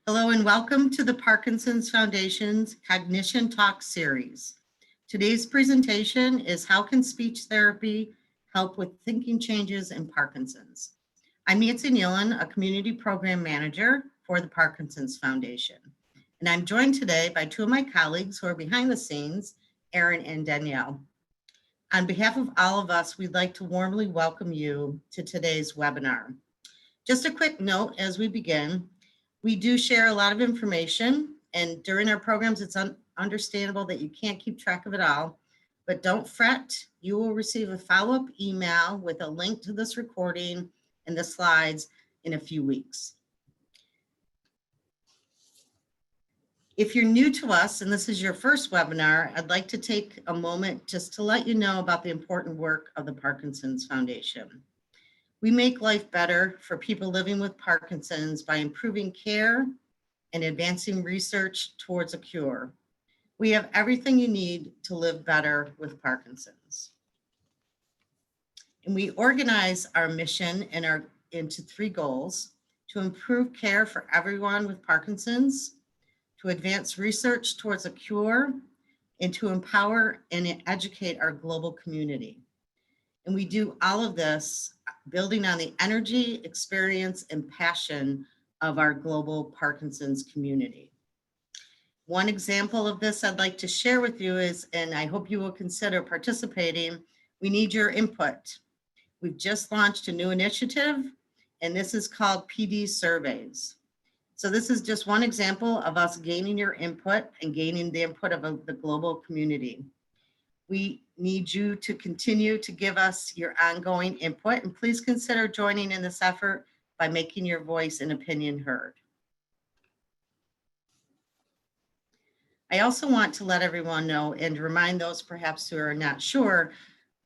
Hello and welcome to the Parkinson's Foundation's Cognition Talk series. Today's presentation is How Can Speech Therapy Help with Thinking Changes in Parkinson's? I'm Nancy Nealon, a Community Program Manager for the Parkinson's Foundation. And I'm joined today by two of my colleagues who are behind the scenes, Erin and Danielle. On behalf of all of us, we'd like to warmly welcome you to today's webinar. Just a quick note as we begin. We do share a lot of information, and during our programs, it's understandable that you can't keep track of it all, but don't fret. You will receive a follow-up email with a link to this recording and the slides in a few weeks. If you're new to us and this is your first webinar, I'd like to take a moment just to let you know about the important work of the Parkinson's Foundation. We make life better for people living with Parkinson's by improving care and advancing research towards a cure. We have everything you need to live better with Parkinson's. And we organize our mission into three goals: to improve care for everyone with Parkinson's, to advance research towards a cure, and to empower and educate our global community. And we do all of this building on the energy, experience, and passion of our global Parkinson's community. One example of this I'd like to share with you is, and I hope you will consider participating, we need your input. We've just launched a new initiative, and this is called PD Surveys. So this is just one example of us gaining your input and gaining the input of the global community. We need you to continue to give us your ongoing input, and please consider joining in this effort by making your voice and opinion heard. I also want to let everyone know and remind those perhaps who are not sure,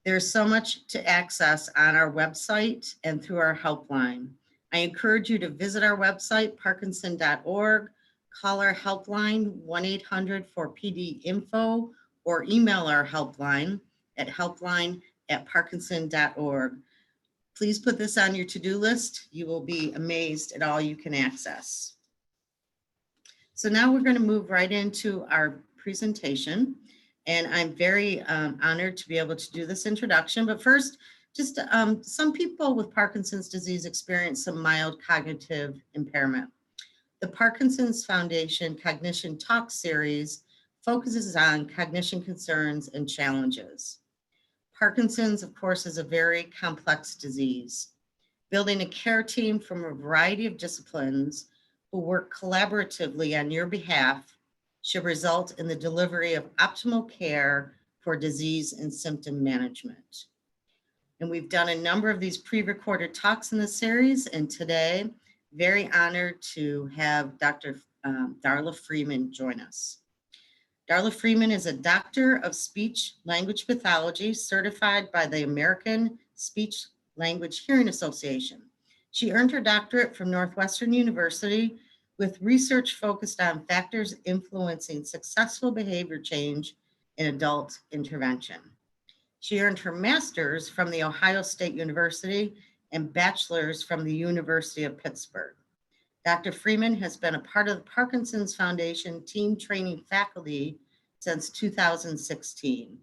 there's so much to access on our website and through our helpline. I encourage you to visit our website, parkinson.org, call our helpline 1-800-4PD-INFO, or email our helpline at helpline@parkinson.org. Please put this on your to-do list. You will be amazed at all you can access. So now we're going to move right into our presentation. And I'm very honored to be able to do this introduction. But first, just some people with Parkinson's disease experience some mild cognitive impairment. The Parkinson's Foundation Cognition Talk series focuses on cognition concerns and challenges. Parkinson's, of course, is a very complex disease. Building a care team from a variety of disciplines who work collaboratively on your behalf should result in the delivery of optimal care for disease and symptom management. And we've done a number of these pre-recorded talks in this series, and today, very honored to have Dr. Darla Freeman join us. Darla Freeman is a doctor of speech language pathology certified by the American Speech Language Hearing Association. She earned her doctorate from Northwestern University with research focused on factors influencing successful behavior change in adult intervention. She earned her master's from the Ohio State University and bachelor's from the University of Pittsburgh. Dr. Freeman has been a part of the Parkinson's Foundation team training faculty since 2016.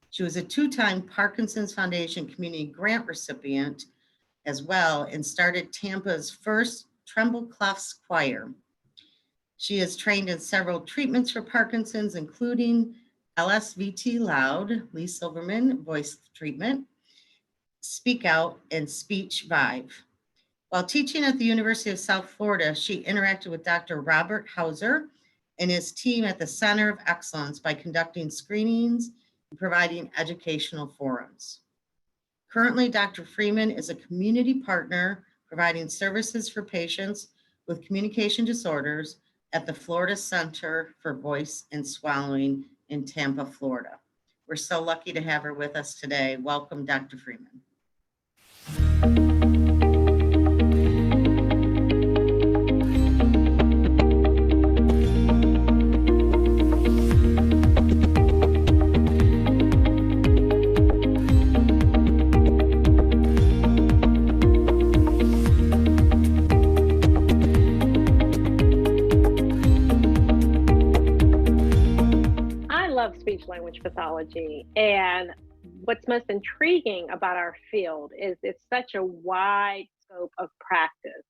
She was a two-time Parkinson's Foundation Community Grant recipient as well, and started Tampa's first Tremble Clefs Choir. She is trained in several treatments for Parkinson's, including LSVT Loud, Lee Silverman voice treatment, Speak Out, and Speech Vive. While teaching at the University of South Florida, she interacted with Dr. Robert Hauser and his team at the Center of Excellence by conducting screenings and providing educational forums. Currently, Dr. Freeman is a community partner providing services for patients with communication disorders at the Florida Center for Voice and Swallowing in Tampa, Florida. We're so lucky to have her with us today. Welcome, Dr. Freeman. speech language pathology, and what's most intriguing about our field is it's such a wide scope of practice.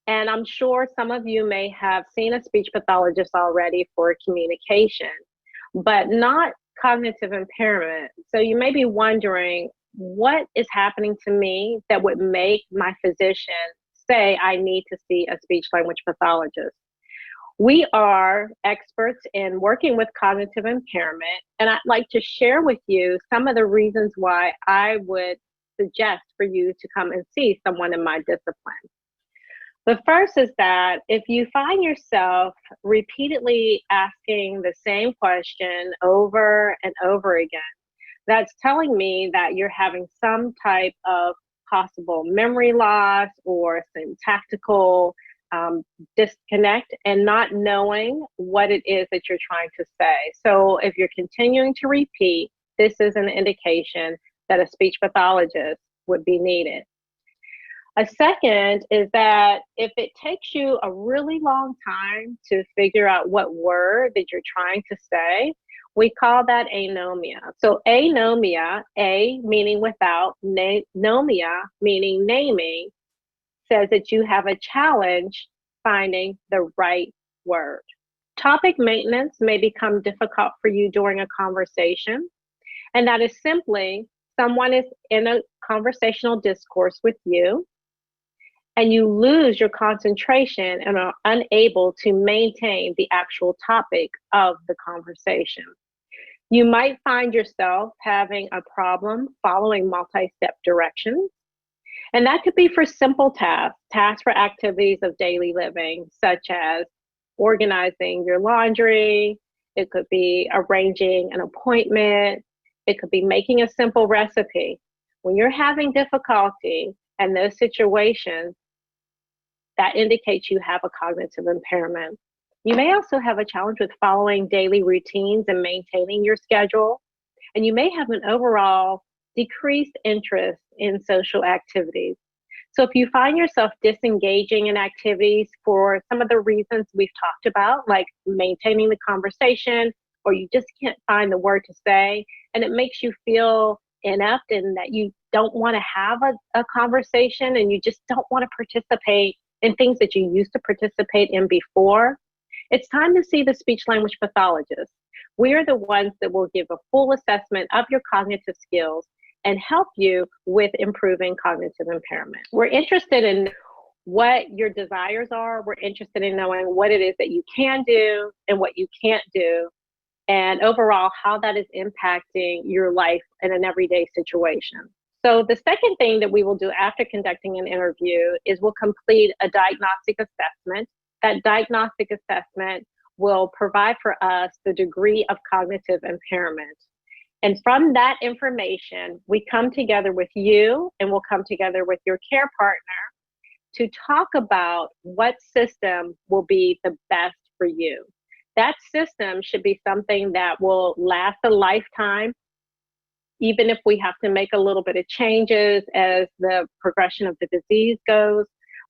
And I'm sure some of you may have seen a speech pathologist already for communication, but not cognitive impairment. So you may be wondering, what is happening to me that would make my physician say I need to see a speech language pathologist? We are experts in working with cognitive impairment, and I'd like to share with you some of the reasons why I would suggest for you to come and see someone in my discipline. The first is that if you find yourself repeatedly asking the same question over and over again, that's telling me that you're having some type of possible memory loss or syntactical disconnect and not knowing what it is that you're trying to say. So if you're continuing to repeat, this is an indication that a speech pathologist would be needed. A second is that if it takes you a really long time to figure out what word that you're trying to say, we call that anomia. So anomia, A meaning without, nomia meaning naming, says that you have a challenge finding the right word. Topic maintenance may become difficult for you during a conversation, and that is simply someone is in a conversational discourse with you, and you lose your concentration and are unable to maintain the actual topic of the conversation. You might find yourself having a problem following multi-step directions. And that could be for simple tasks for activities of daily living, such as organizing your laundry. It could be arranging an appointment. It could be making a simple recipe. When you're having difficulty in those situations, that indicates you have a cognitive impairment. You may also have a challenge with following daily routines and maintaining your schedule. And you may have an overall decreased interest in social activities. So if you find yourself disengaging in activities for some of the reasons we've talked about, like maintaining the conversation, or you just can't find the word to say, and it makes you feel inept and that you don't want to have a conversation and you just don't want to participate in things that you used to participate in before, it's time to see the speech language pathologist. We are the ones that will give a full assessment of your cognitive skills and help you with improving cognitive impairment. We're interested in what your desires are. We're interested in knowing what it is that you can do and what you can't do, and overall how that is impacting your life in an everyday situation. So the second thing that we will do after conducting an interview is we'll complete a diagnostic assessment. That diagnostic assessment will provide for us the degree of cognitive impairment. And from that information, we come together with you and we'll come together with your care partner to talk about what system will be the best for you. That system should be something that will last a lifetime, even if we have to make a little bit of changes as the progression of the disease goes.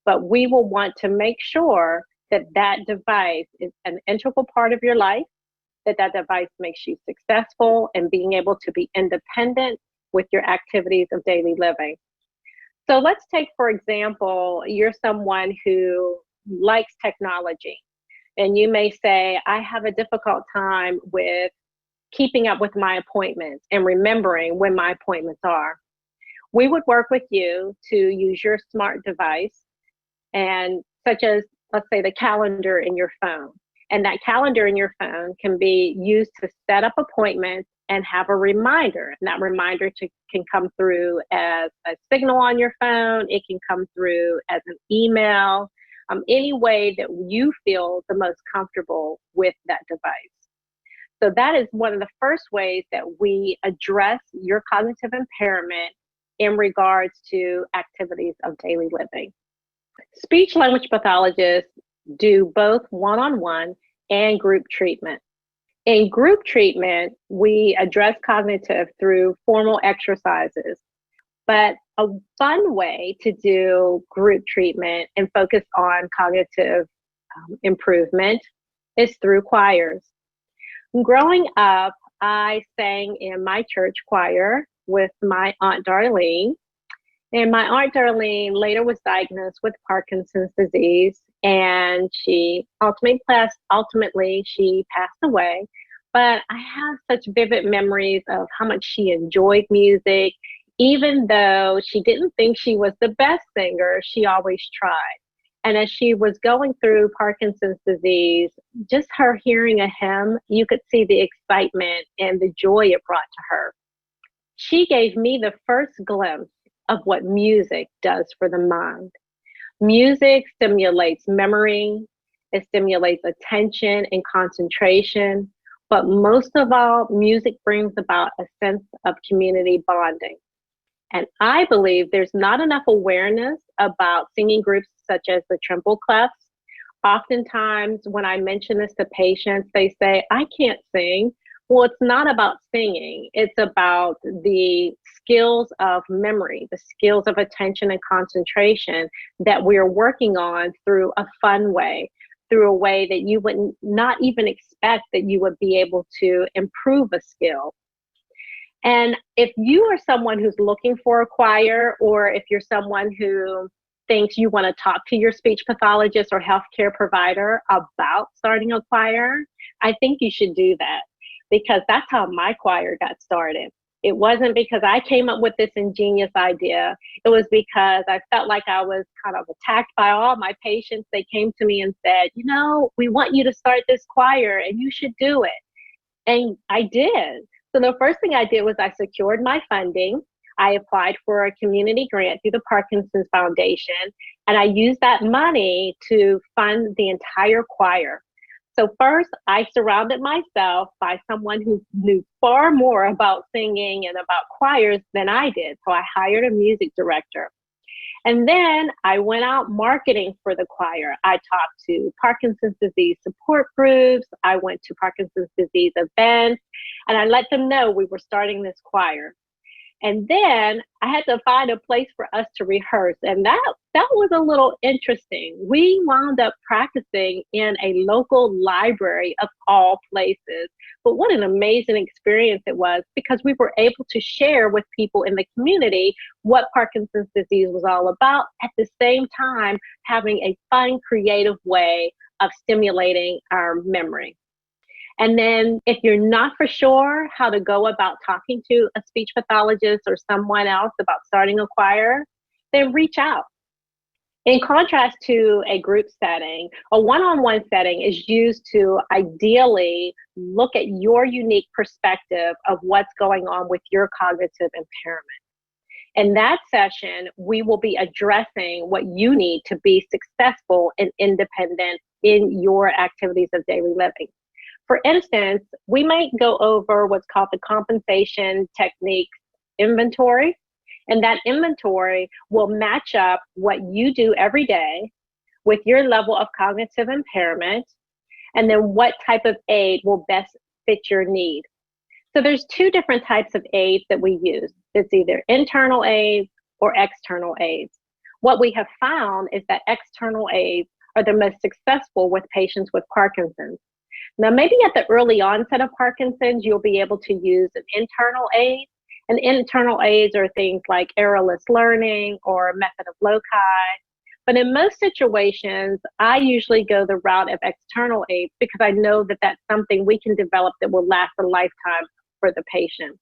But we will want to make sure that that device is an integral part of your life, that device makes you successful and being able to be independent with your activities of daily living. So let's take, for example, you're someone who likes technology, and you may say, I have a difficult time with keeping up with my appointments and remembering when my appointments are. We would work with you to use your smart device, and such as, let's say, the calendar in your phone. And that calendar in your phone can be used to set up appointments and have a reminder. And that reminder can come through as a signal on your phone. It can come through as an email, any way that you feel the most comfortable with that device. So that is one of the first ways that we address your cognitive impairment in regards to activities of daily living. Speech language pathologists do both one-on-one and group treatment. In group treatment, we address cognitive through formal exercises, but a fun way to do group treatment and focus on cognitive improvement is through choirs. Growing up, I sang in my church choir with my Aunt Darlene. And my Aunt Darlene later was diagnosed with Parkinson's disease, and she ultimately she passed away. But I have such vivid memories of how much she enjoyed music. Even though she didn't think she was the best singer, she always tried. And as she was going through Parkinson's disease, just her hearing a hymn, you could see the excitement and the joy it brought to her. She gave me the first glimpse of what music does for the mind. Music stimulates memory, it stimulates attention and concentration, but most of all, music brings about a sense of community bonding. And I believe there's not enough awareness about singing groups such as the Triple Clefs. Oftentimes, when I mention this to patients, they say, I can't sing. Well, it's not about singing. It's about the skills of memory, the skills of attention and concentration that we're working on through a fun way, through a way that you would not even expect that you would be able to improve a skill. And if you are someone who's looking for a choir, or if you're someone who thinks you want to talk to your speech pathologist or healthcare provider about starting a choir, I think you should do that, because that's how my choir got started. It wasn't because I came up with this ingenious idea. It was because I felt like I was kind of attacked by all my patients. They came to me and said, you know, we want you to start this choir and you should do it. And I did. So the first thing I did was I secured my funding. I applied for a community grant through the Parkinson's Foundation, and I used that money to fund the entire choir. So first, I surrounded myself by someone who knew far more about singing and about choirs than I did. So I hired a music director. And then I went out marketing for the choir. I talked to Parkinson's disease support groups. I went to Parkinson's disease events, and I let them know we were starting this choir. And then I had to find a place for us to rehearse. And that was a little interesting. We wound up practicing in a local library of all places. But what an amazing experience it was, because we were able to share with people in the community what Parkinson's disease was all about, at the same time having a fun, creative way of stimulating our memory. And then if you're not for sure how to go about talking to a speech pathologist or someone else about starting a choir, then reach out. In contrast to a group setting, a one-on-one setting is used to ideally look at your unique perspective of what's going on with your cognitive impairment. In that session, we will be addressing what you need to be successful and independent in your activities of daily living. For instance, we might go over what's called the compensation techniques inventory, and that inventory will match up what you do every day with your level of cognitive impairment, and then what type of aid will best fit your need. So there's two different types of aids that we use. It's either internal aids or external aids. What we have found is that external aids are the most successful with patients with Parkinson's. Now, maybe at the early onset of Parkinson's, you'll be able to use an internal aid. And internal aids are things like errorless learning or method of loci. But in most situations, I usually go the route of external aids, because I know that that's something we can develop that will last a lifetime for the patient.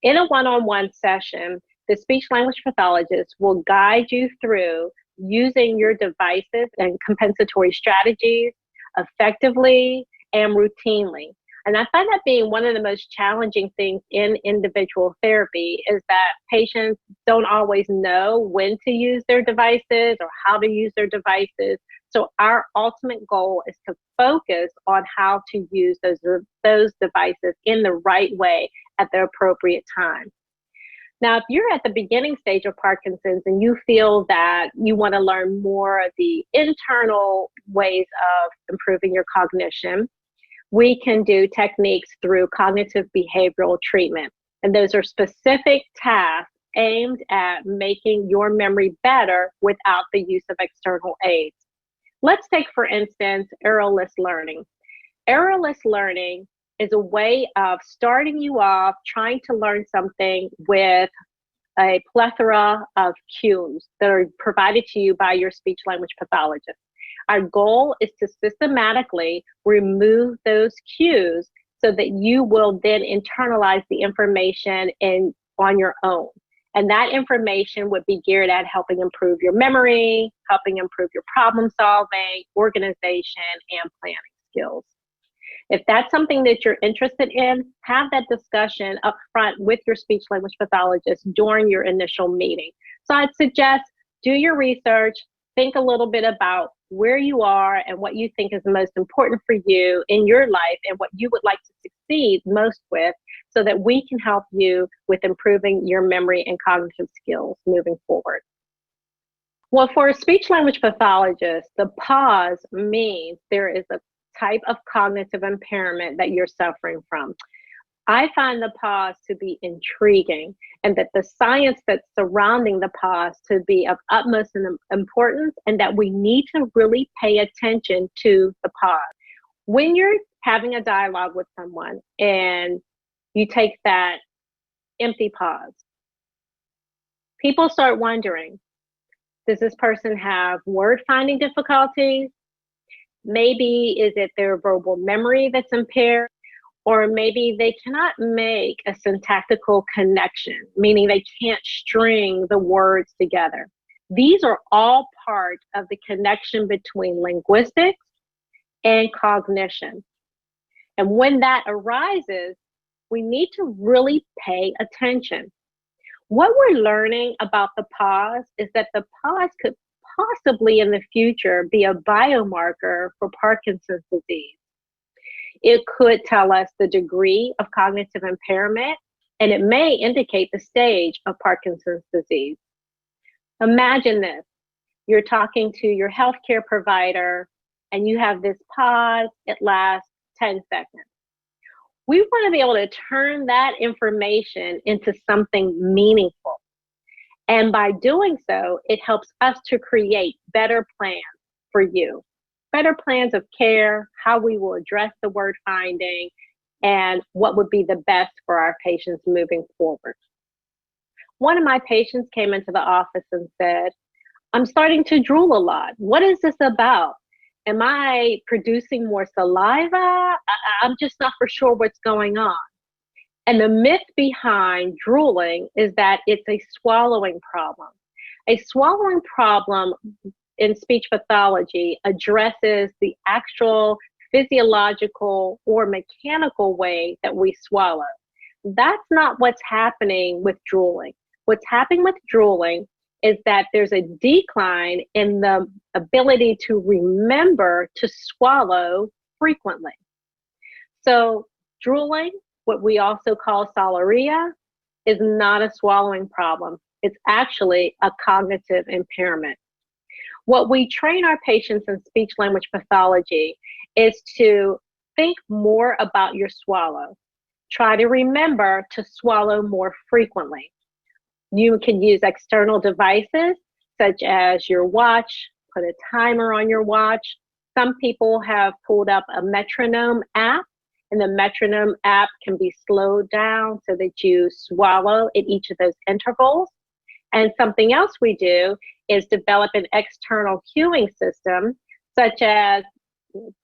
In a one-on-one session, the speech language pathologist will guide you through using your devices and compensatory strategies effectively and routinely. And I find that being one of the most challenging things in individual therapy is that patients don't always know when to use their devices or how to use their devices. So our ultimate goal is to focus on how to use those devices in the right way at the appropriate time. Now, if you're at the beginning stage of Parkinson's and you feel that you want to learn more of the internal ways of improving your cognition, we can do techniques through cognitive behavioral treatment. And those are specific tasks aimed at making your memory better without the use of external aids. Let's take, for instance, errorless learning. Errorless learning is a way of starting you off, trying to learn something with a plethora of cues that are provided to you by your speech language pathologist. Our goal is to systematically remove those cues so that you will then internalize the information on your own. And that information would be geared at helping improve your memory, helping improve your problem solving, organization, and planning skills. If that's something that you're interested in, have that discussion up front with your speech language pathologist during your initial meeting. So I'd suggest do your research, think a little bit about where you are and what you think is most important for you in your life and what you would like to succeed most with, so that we can help you with improving your memory and cognitive skills moving forward. Well, for a speech language pathologist, the pause means there is a type of cognitive impairment that you're suffering from. I find the pause to be intriguing, and that the science that's surrounding the pause to be of utmost importance, and that we need to really pay attention to the pause. When you're having a dialogue with someone and you take that empty pause, people start wondering, does this person have word finding difficulties? Maybe is it their verbal memory that's impaired? Or maybe they cannot make a syntactical connection, meaning they can't string the words together. These are all part of the connection between linguistics and cognition. And when that arises, we need to really pay attention. What we're learning about the pause is that the pause could possibly in the future be a biomarker for Parkinson's disease. It could tell us the degree of cognitive impairment, and it may indicate the stage of Parkinson's disease. Imagine this. You're talking to your healthcare provider and you have this pause. It lasts 10 seconds. We want to be able to turn that information into something meaningful. And by doing so, it helps us to create better plans for you. Better plans of care, how we will address the word finding, and what would be the best for our patients moving forward. One of my patients came into the office and said, I'm starting to drool a lot. What is this about? Am I producing more saliva? I'm just not for sure what's going on. And the myth behind drooling is that it's a swallowing problem. A swallowing problem in speech pathology addresses the actual physiological or mechanical way that we swallow. That's not what's happening with drooling. What's happening with drooling is that there's a decline in the ability to remember to swallow frequently. So drooling, what we also call solaria, is not a swallowing problem. It's actually a cognitive impairment. What we train our patients in speech language pathology is to think more about your swallow. Try to remember to swallow more frequently. You can use external devices such as your watch, put a timer on your watch. Some people have pulled up a metronome app, and the metronome app can be slowed down so that you swallow at each of those intervals. And something else we do is develop an external cueing system, such as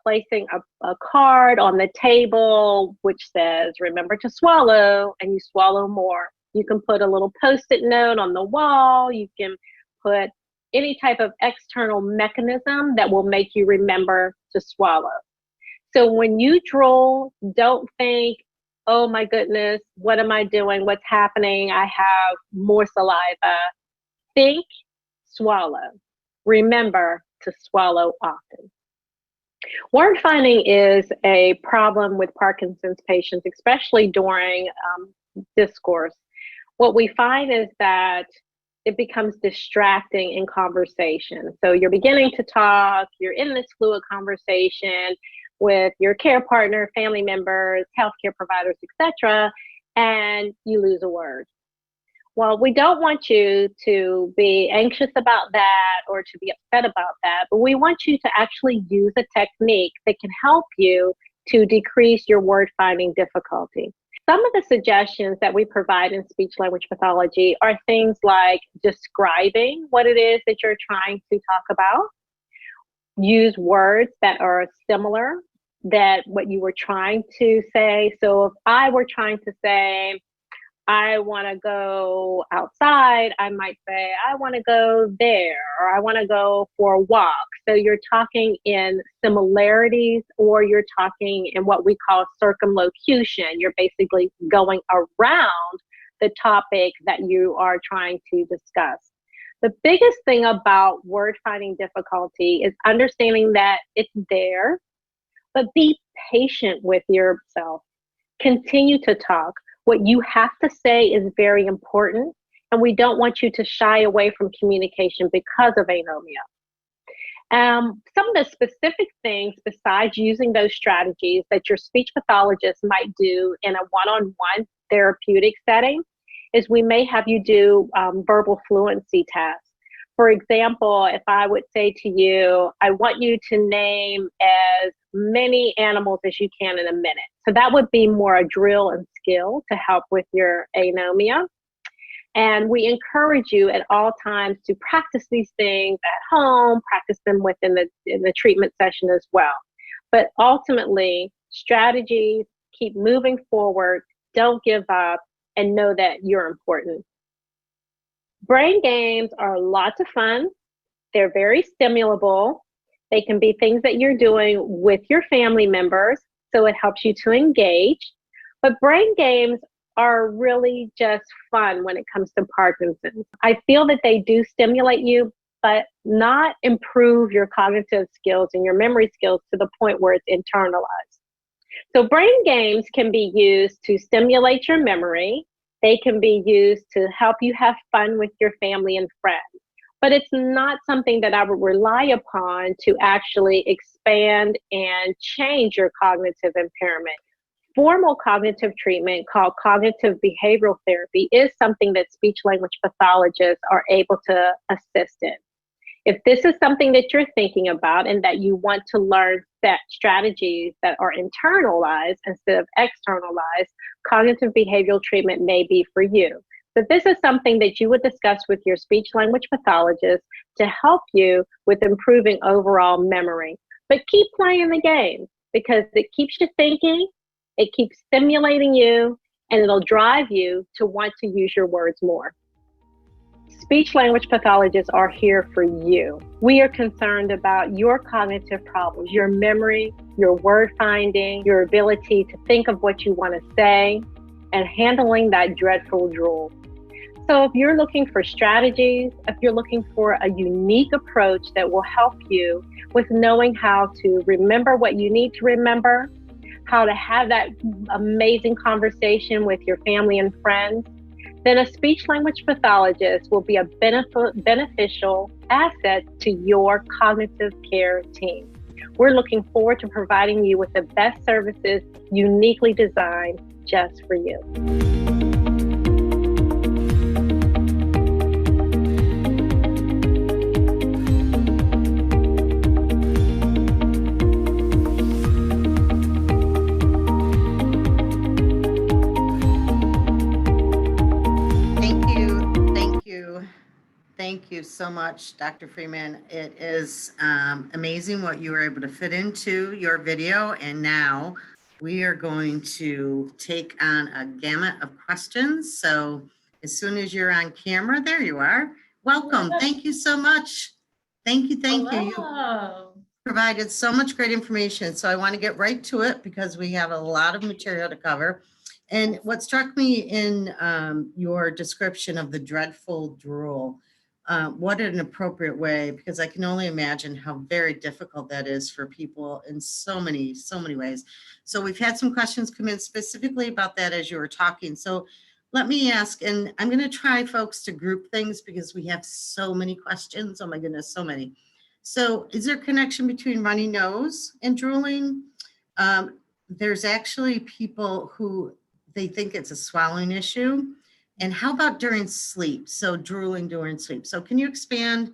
placing a card on the table which says, remember to swallow, and you swallow more. You can put a little Post-it note on the wall. You can put any type of external mechanism that will make you remember to swallow. So when you drool, don't think, oh my goodness, what am I doing? What's happening? I have more saliva. Think, swallow. Remember to swallow often. Word finding is a problem with Parkinson's patients, especially during discourse. What we find is that it becomes distracting in conversation. So you're beginning to talk, you're in this fluid conversation with your care partner, family members, healthcare providers, etc., and you lose a word. Well, we don't want you to be anxious about that or to be upset about that, but we want you to actually use a technique that can help you to decrease your word finding difficulty. Some of the suggestions that we provide in speech language pathology are things like describing what it is that you're trying to talk about. Use words that are similar that what you were trying to say. So if I were trying to say, I want to go outside, I might say, I want to go there, or I want to go for a walk. So you're talking in similarities, or you're talking in what we call circumlocution. You're basically going around the topic that you are trying to discuss. The biggest thing about word finding difficulty is understanding that it's there, but be patient with yourself. Continue to talk. What you have to say is very important, and we don't want you to shy away from communication because of anomia. Some of the specific things besides using those strategies that your speech pathologist might do in a one-on-one therapeutic setting is we may have you do verbal fluency tests. For example, if I would say to you, I want you to name as many animals as you can in a minute. So that would be more a drill and skill to help with your anomia. And we encourage you at all times to practice these things at home, practice them within the treatment session as well. But ultimately, strategies, keep moving forward, don't give up, and know that you're important. Brain games are lots of fun. They're very stimulable. They can be things that you're doing with your family members, so it helps you to engage. But brain games are really just fun when it comes to Parkinson's. I feel that they do stimulate you, but not improve your cognitive skills and your memory skills to the point where it's internalized. So brain games can be used to stimulate your memory. They can be used to help you have fun with your family and friends. But it's not something that I would rely upon to actually expand and change your cognitive impairment. Formal cognitive treatment called cognitive behavioral therapy is something that speech language pathologists are able to assist in. If this is something that you're thinking about and that you want to learn set strategies that are internalized instead of externalized, cognitive behavioral treatment may be for you. But this is something that you would discuss with your speech language pathologist to help you with improving overall memory. But keep playing the game because it keeps you thinking, it keeps stimulating you, and it'll drive you to want to use your words more. Speech language pathologists are here for you. We are concerned about your cognitive problems, your memory, your word finding, your ability to think of what you want to say, and handling that dreadful drool. So if you're looking for strategies, if you're looking for a unique approach that will help you with knowing how to remember what you need to remember, how to have that amazing conversation with your family and friends, then a speech language pathologist will be a beneficial asset to your cognitive care team. We're looking forward to providing you with the best services uniquely designed just for you. Thank you so much, Dr. Freeman. It is amazing what you were able to fit into your video. And now we are going to take on a gamut of questions. So as soon as you're on camera, there you are. Welcome. Thank you so much. Thank you. Hello. You provided so much great information. So I want to get right to it because we have a lot of material to cover. And what struck me in your description of the dreadful drool, what an appropriate way, because I can only imagine how very difficult that is for people in so many ways. So we've had some questions come in specifically about that as you were talking. So let me ask, and I'm going to try, folks, to group things because we have so many questions. Oh my goodness, so many. So is there a connection between runny nose and drooling? There's actually people who they think it's a swallowing issue. And how about during sleep? So drooling during sleep. So can you expound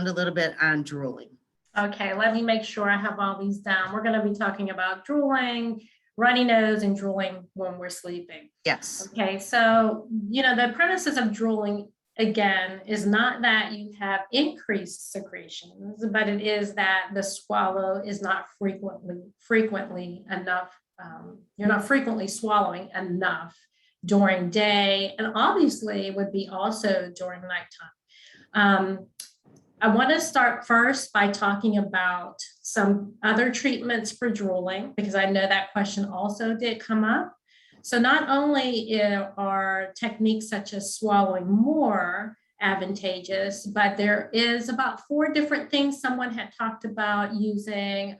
a little bit on drooling? Okay, let me make sure I have all these down. We're going to be talking about drooling, runny nose, and drooling when we're sleeping. Yes. Okay, so, the premises of drooling, again, is not that you have increased secretions, but it is that the swallow is not frequently enough. You're not frequently swallowing enough during day, and obviously it would be also during nighttime. I want to start first by talking about some other treatments for drooling, because I know that question also did come up. So not only are techniques such as swallowing more advantageous, but there is about 4 different things someone had talked about using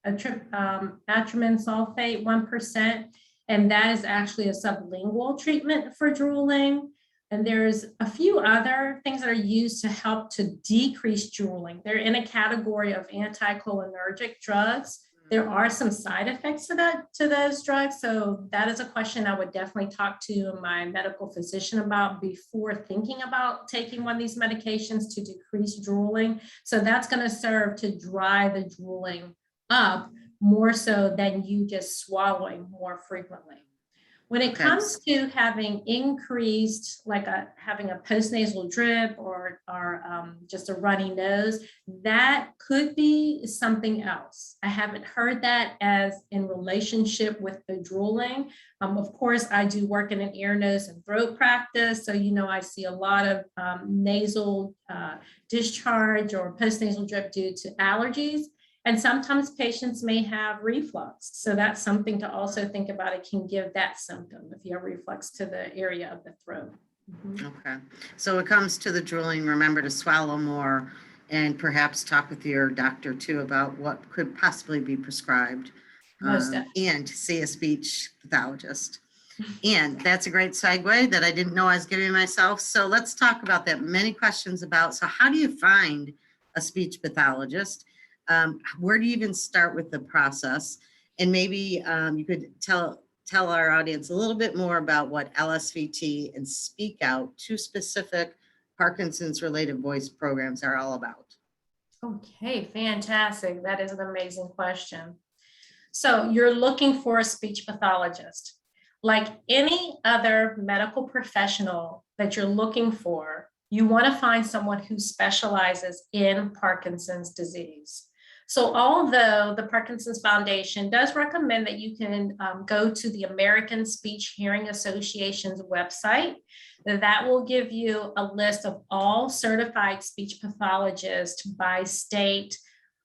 atropine sulfate 1%, and that is actually a sublingual treatment for drooling. And there's a few other things that are used to help to decrease drooling. They're in a category of anticholinergic drugs. There are some side effects to those drugs. So that is a question I would definitely talk to my medical physician about before thinking about taking one of these medications to decrease drooling. So that's going to serve to drive the drooling up more so than you just swallowing more frequently. When it comes to having increased, like having a postnasal drip or just a runny nose, that could be something else. I haven't heard that as in relationship with the drooling. Of course, I do work in an ear, nose, and throat practice. So, I see a lot of nasal discharge or postnasal drip due to allergies. And sometimes patients may have reflux. So that's something to also think about. It can give that symptom if you have reflux to the area of the throat. Okay. So when it comes to the drooling, remember to swallow more and perhaps talk with your doctor too about what could possibly be prescribed and see a speech pathologist. And that's a great segue that I didn't know I was giving myself. So let's talk about that. Many questions about, so how do you find a speech pathologist? Where do you even start with the process? And maybe you could tell our audience a little bit more about what LSVT and Speak Out, 2 specific Parkinson's related voice programs, are all about. Okay, fantastic. That is an amazing question. So you're looking for a speech pathologist. Like any other medical professional that you're looking for, you want to find someone who specializes in Parkinson's disease. So although the Parkinson's Foundation does recommend that you can go to the American Speech Hearing Association's website, that will give you a list of all certified speech pathologists by state.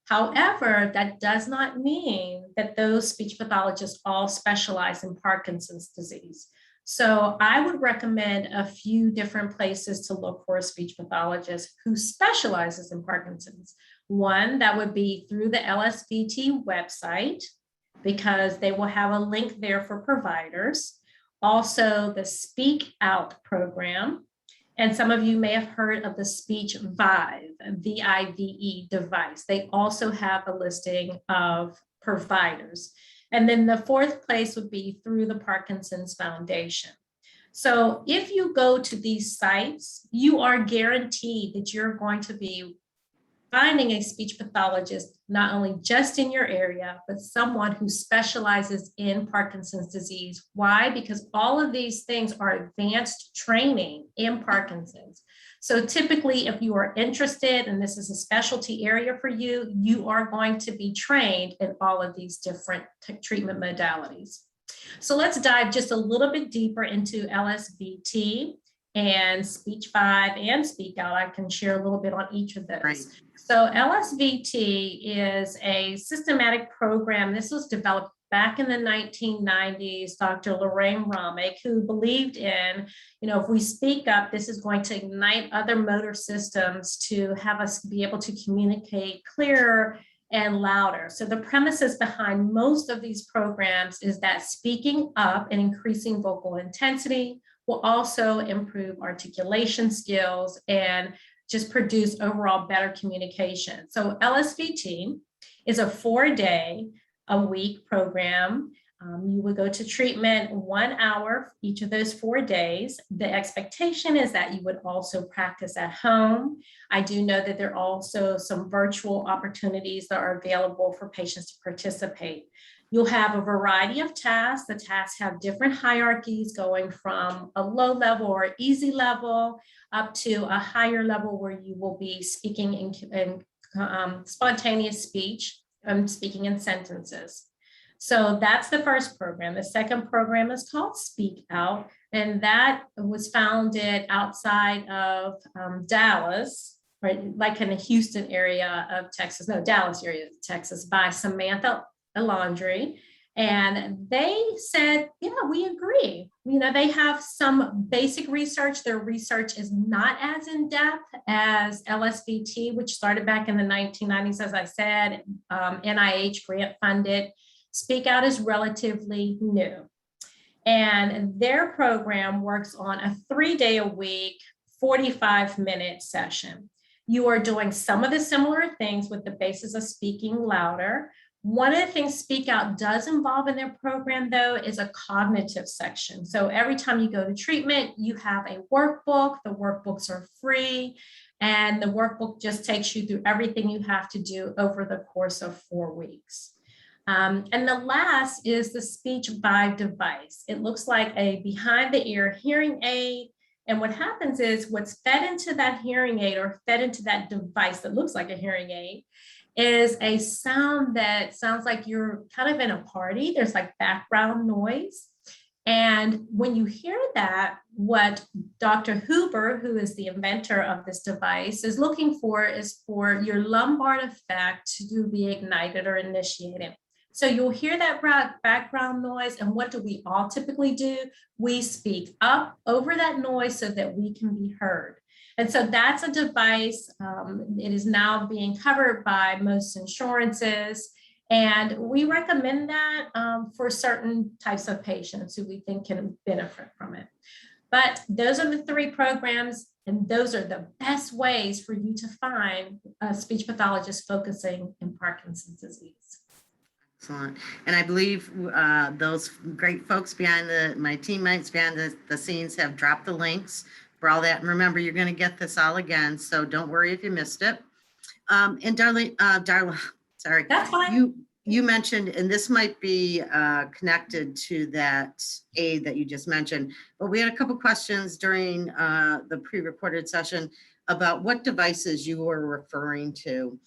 However, that does not mean that those speech pathologists all specialize in Parkinson's disease. So I would recommend a few different places to look for a speech pathologist who specializes in Parkinson's. One, that would be through the LSVT website, because they will have a link there for providers. Also, the Speak Out program. And some of you may have heard of the Speech Vive, V-I-V-E device. They also have a listing of providers. And then the 4th place would be through the Parkinson's Foundation. So if you go to these sites, you are guaranteed that you're going to be finding a speech pathologist, not only just in your area, but someone who specializes in Parkinson's disease. Why? Because all of these things are advanced training in Parkinson's. So typically, if you are interested and this is a specialty area for you, you are going to be trained in all of these different treatment modalities. So let's dive just a little bit deeper into LSVT and Speech Vive and Speak Out. I can share a little bit on each of those. Right. So LSVT is a systematic program. This was developed back in the 1990s. Dr. Lorraine Romick, who believed in, if we speak up, this is going to ignite other motor systems to have us be able to communicate clearer and louder. So the premises behind most of these programs is that speaking up and increasing vocal intensity will also improve articulation skills and just produce overall better communication. So LSVT is a 4-day-a-week program. You would go to treatment 1 hour each of those 4 days. The expectation is that you would also practice at home. I do know that there are also some virtual opportunities that are available for patients to participate. You'll have a variety of tasks. The tasks have different hierarchies going from a low level or easy level up to a higher level where you will be speaking in spontaneous speech and speaking in sentences. So that's the first program. The second program is called Speak Out, and that was founded outside of Dallas, right, like in the Houston area of Texas, no, Dallas area of Texas, by Samantha Laundrie. And they said, yeah, we agree. You know, they have some basic research. Their research is not as in-depth as LSVT, which started back in the 1990s, as I said, NIH grant funded. Speak Out is relatively new. And their program works on a 3-day-a-week, 45-minute session. You are doing some of the similar things with the basis of speaking louder. One of the things Speak Out does involve in their program, though, is a cognitive section. So every time you go to treatment, you have a workbook. The workbooks are free, and the workbook just takes you through everything you have to do over the course of 4 weeks. And the last is the speech by device. It looks like a behind the ear hearing aid. And what happens is what's fed into that hearing aid or fed into that device that looks like a hearing aid is a sound that sounds like you're kind of in a party. There's like background noise. And when you hear that, what Dr. Huber, who is the inventor of this device, is looking for is for your lumbar effect to be ignited or initiated. So you'll hear that background noise, and what do we all typically do? We speak up over that noise so that we can be heard. And so that's a device. It is now being covered by most insurances, and we recommend that for certain types of patients who we think can benefit from it. But those are the 3 programs, and those are the best ways for you to find a speech pathologist focusing in Parkinson's disease. Excellent. And I believe those great folks behind my teammates behind the scenes have dropped the links for all that. And remember, you're going to get this all again, so don't worry if you missed it. And Darla, sorry. That's fine. You mentioned, and this might be connected to that aid that you just mentioned, but we had a couple questions during the pre-recorded session about what devices you were referring to.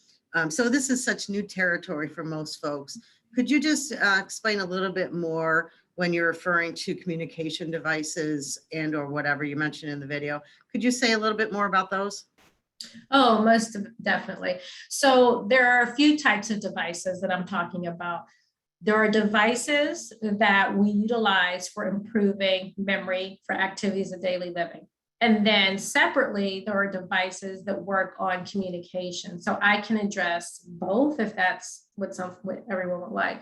So this is such new territory for most folks. Could you just explain a little bit more when you're referring to communication devices and or whatever you mentioned in the video? Could you say a little bit more about those? Oh, most definitely. So there are a few types of devices that I'm talking about. There are devices that we utilize for improving memory for activities of daily living. And then separately, there are devices that work on communication. So I can address both if that's what everyone would like.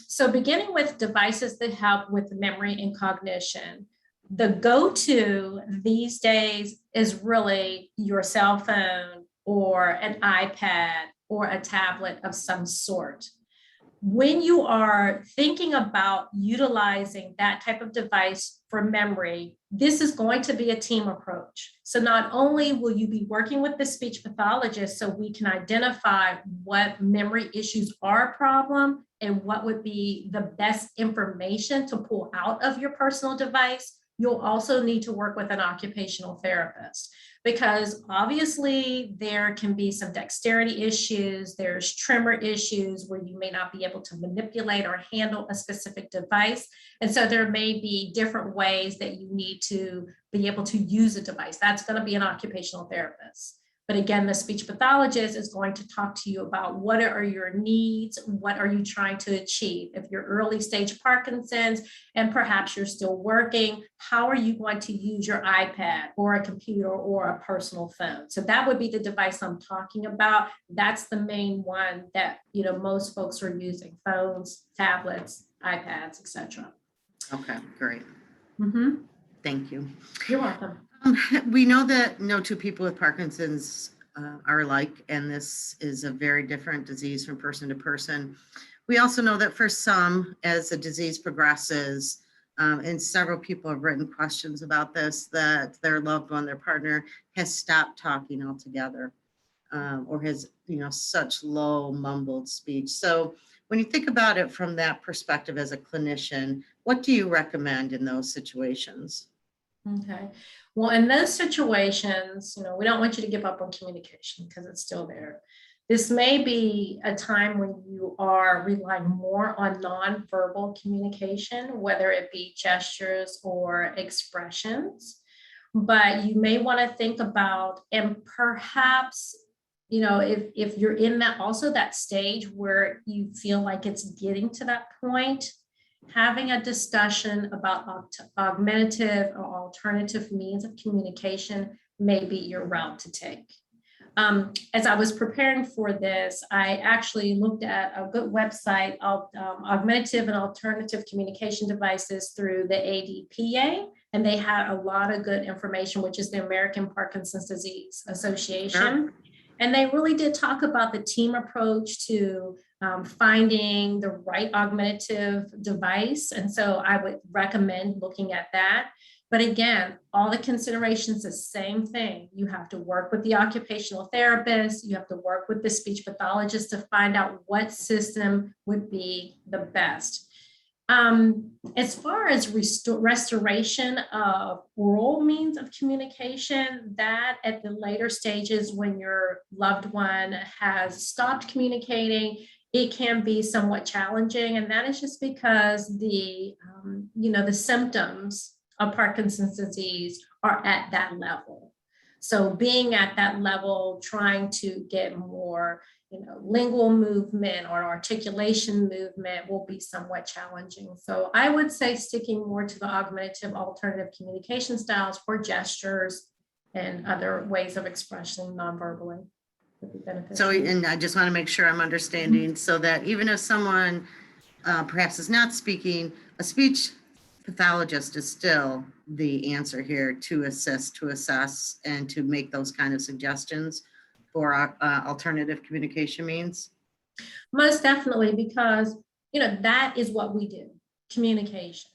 So beginning with devices that help with memory and cognition, the go-to these days is really your cell phone or an iPad or a tablet of some sort. When you are thinking about utilizing that type of device for memory, this is going to be a team approach. So not only will you be working with the speech pathologist so we can identify what memory issues are a problem and what would be the best information to pull out of your personal device, you'll also need to work with an occupational therapist, because obviously there can be some dexterity issues, there's tremor issues where you may not be able to manipulate or handle a specific device. And so there may be different ways that you need to be able to use a device. That's going to be an occupational therapist. But again, the speech pathologist is going to talk to you about what are your needs, what are you trying to achieve? If you're early stage Parkinson's and perhaps you're still working, how are you going to use your iPad or a computer or a personal phone? So that would be the device I'm talking about. That's the main one that most folks are using: phones, tablets, iPads, etc. Okay, great. Thank you. You're welcome. We know that no two people with Parkinson's are alike, and this is a very different disease from person to person. We also know that for some, as the disease progresses, and several people have written questions about this, that their loved one, their partner, has stopped talking altogether, or has, such low mumbled speech. So when you think about it from that perspective as a clinician, what do you recommend in those situations? Okay. Well, in those situations, we don't want you to give up on communication because it's still there. This may be a time when you are relying more on nonverbal communication, whether it be gestures or expressions. But you may want to think about, and perhaps, if you're in that stage where you feel like it's getting to that point, having a discussion about augmentative or alternative means of communication may be your route to take. As I was preparing for this, I actually looked at a good website of augmentative and alternative communication devices through the ADPA, and they had a lot of good information, which is the American Parkinson's Disease Association. Sure. And they really did talk about the team approach to finding the right augmentative device. And so I would recommend looking at that. But again, all the considerations, the same thing. You have to work with the occupational therapist. You have to work with the speech pathologist to find out what system would be the best. As far as restoration of oral means of communication, that at the later stages when your loved one has stopped communicating, it can be somewhat challenging. And that is just because the symptoms of Parkinson's disease are at that level. So being at that level, trying to get more, lingual movement or articulation movement will be somewhat challenging. So I would say sticking more to the augmentative alternative communication styles for gestures and other ways of expression non-verbally would be beneficial. So, and I just want to make sure I'm understanding, so that even if someone perhaps is not speaking, a speech pathologist is still the answer here to assist, to assess, and to make those kind of suggestions for alternative communication means? Most definitely, because, that is what we do, communication.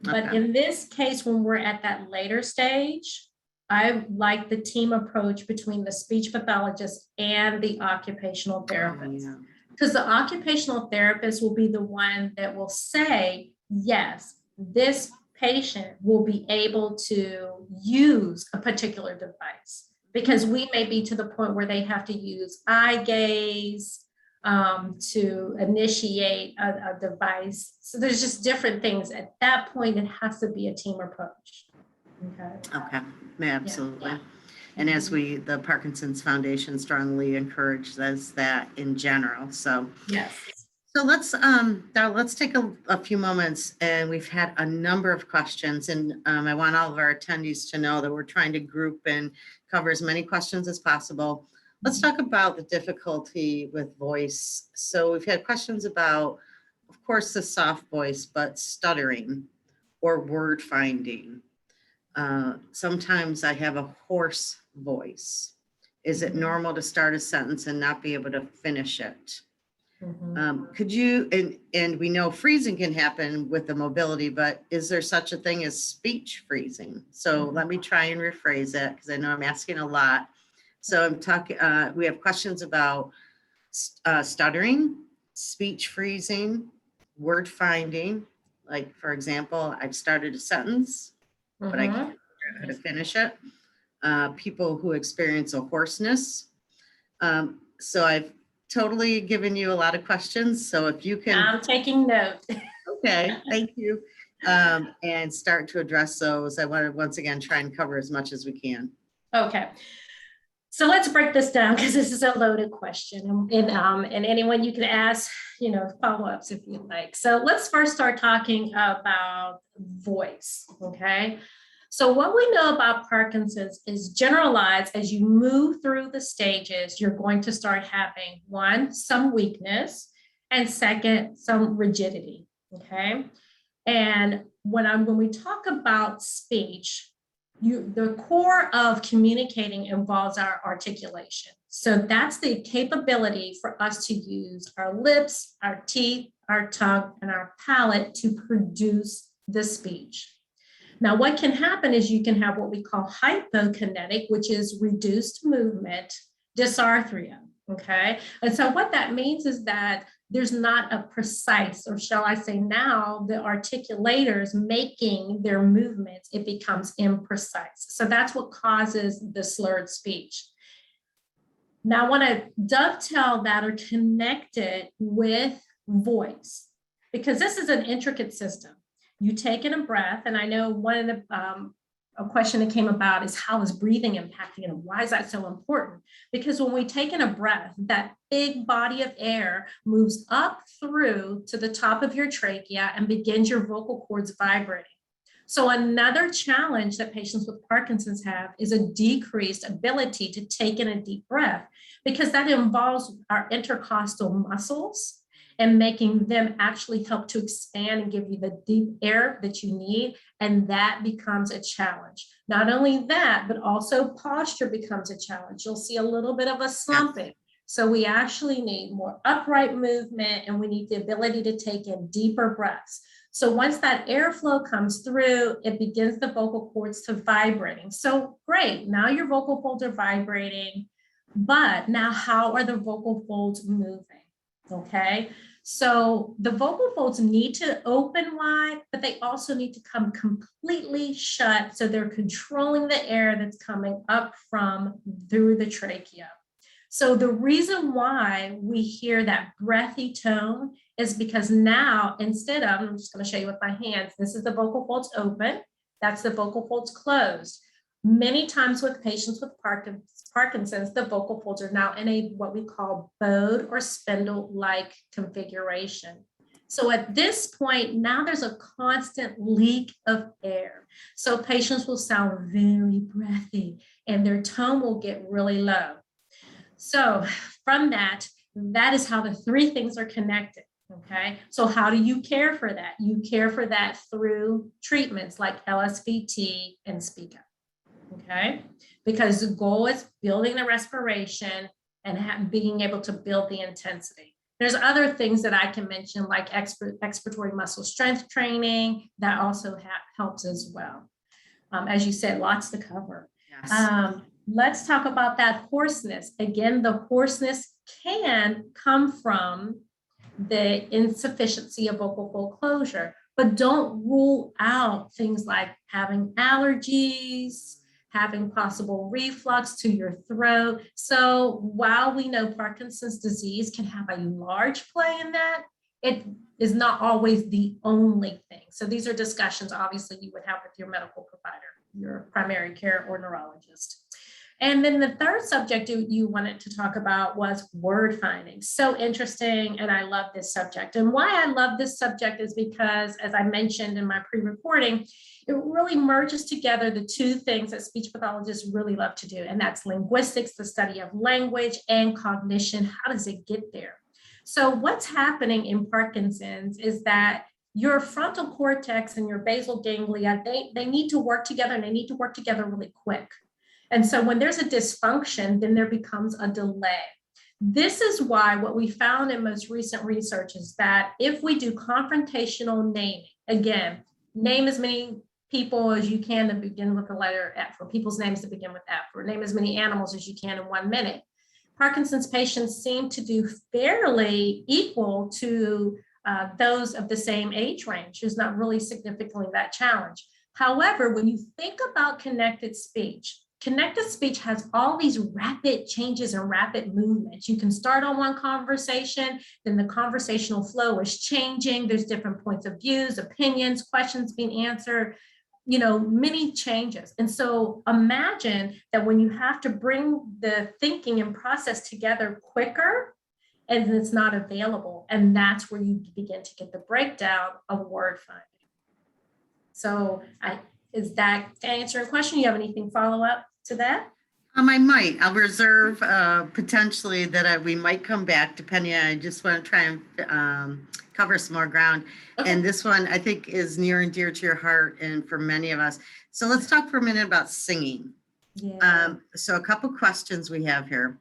But Okay. in this case, when we're at that later stage, I like the team approach between the speech pathologist and the occupational therapist. Oh, yeah. Because the occupational therapist will be the one that will say, yes, this patient will be able to use a particular device, because we may be to the point where they have to use eye gaze to initiate a device. So there's just different things. At that point, it has to be a team approach. Okay, absolutely. Yeah. And as the Parkinson's Foundation strongly encourages that in general. So yes. So let's take a few moments, and we've had a number of questions, and I want all of our attendees to know that we're trying to group and cover as many questions as possible. Let's talk about the difficulty with voice. So we've had questions about, of course, the soft voice, but stuttering or word finding. Sometimes I have a hoarse voice. Is it normal to start a sentence and not be able to finish it? Could you, and we know freezing can happen with the mobility, but is there such a thing as speech freezing? So let me try and rephrase it, because I know I'm asking a lot. So I'm talking, we have questions about stuttering, speech freezing, word finding. Like, for example, I've started a sentence, but I can't figure out how to finish it. People who experience a hoarseness. So I've totally given you a lot of questions. So if you can. I'm taking notes. Okay, thank you. And start to address those. I want to once again try and cover as much as we can. Okay. So let's break this down, because this is a loaded question, and anyone you can ask, follow-ups if you like. So let's first start talking about voice, okay? So what we know about Parkinson's is generalized as you move through the stages, you're going to start having, one, some weakness, and second, some rigidity, okay? And when we talk about speech, the core of communicating involves our articulation. So that's the capability for us to use our lips, our teeth, our tongue, and our palate to produce the speech. Now, what can happen is you can have what we call hypokinetic, which is reduced movement dysarthria, okay? And so what that means is that there's not a precise, or shall I say now, the articulators making their movements, it becomes imprecise. So that's what causes the slurred speech. Now, I want to dovetail that or connect it with voice, because this is an intricate system. You take in a breath, and I know one of the a question that came about is how is breathing impacting and why is that so important? Because when we take in a breath, that big body of air moves up through to the top of your trachea and begins your vocal cords vibrating. So another challenge that patients with Parkinson's have is a decreased ability to take in a deep breath, because that involves our intercostal muscles and making them actually help to expand and give you the deep air that you need. And that becomes a challenge. Not only that, but also posture becomes a challenge. You'll see a little bit of a slumping. So we actually need more upright movement, and we need the ability to take in deeper breaths. So once that airflow comes through, it begins the vocal cords to vibrating. So great, now your vocal folds are vibrating, but now how are the vocal folds moving? Okay. So the vocal folds need to open wide, but they also need to come completely shut. So they're controlling the air that's coming up from through the trachea. So the reason why we hear that breathy tone is because now, instead of, I'm just going to show you with my hands, this is the vocal folds open, that's the vocal folds closed. Many times with patients with Parkinson's, the vocal folds are now in a what we call bowed or spindle-like configuration. So at this point, now there's a constant leak of air. So patients will sound very breathy and their tone will get really low. So from that is how the three things are connected. Okay, so how do you care for that? You care for that through treatments like LSVT and Speak Up. Okay, because the goal is building the respiration and being able to build the intensity. There's other things that I can mention, like expiratory muscle strength training, that also helps as well. As you said, lots to cover. Yes. Let's talk about that hoarseness. Again, the hoarseness can come from the insufficiency of vocal fold closure, but don't rule out things like having allergies, having possible reflux to your throat. So while we know Parkinson's disease can have a large play in that, it is not always the only thing. So these are discussions, obviously, you would have with your medical provider, your primary care or neurologist. And then the third subject you wanted to talk about was word finding. So interesting, and I love this subject. And why I love this subject is because, as I mentioned in my pre-recording, it really merges together the two things that speech pathologists really love to do, and that's linguistics, the study of language, and cognition. How does it get there? So what's happening in Parkinson's is that your frontal cortex and your basal ganglia, they need to work together, and they need to work together really quick. And so when there's a dysfunction, then there becomes a delay. This is why what we found in most recent research is that if we do confrontational naming, again, name as many people as you can that begin with the letter F, or people's names that begin with F, or name as many animals as you can in 1 minute. Parkinson's patients seem to do fairly equal to those of the same age range. There's not really significantly that challenge. However, when you think about connected speech has all these rapid changes and rapid movements. You can start on one conversation, then the conversational flow is changing. There's different points of views, opinions, questions being answered, many changes. And so imagine that when you have to bring the thinking and process together quicker, and it's not available. And that's where you begin to get the breakdown of word finding. So is that answering your question? You have anything follow up to that? I'll reserve potentially that we might come back depending on, I just want to try and cover some more ground. Okay. And this one I think is near and dear to your heart and for many of us. So let's talk for a minute about singing. Yeah. So a couple questions we have here.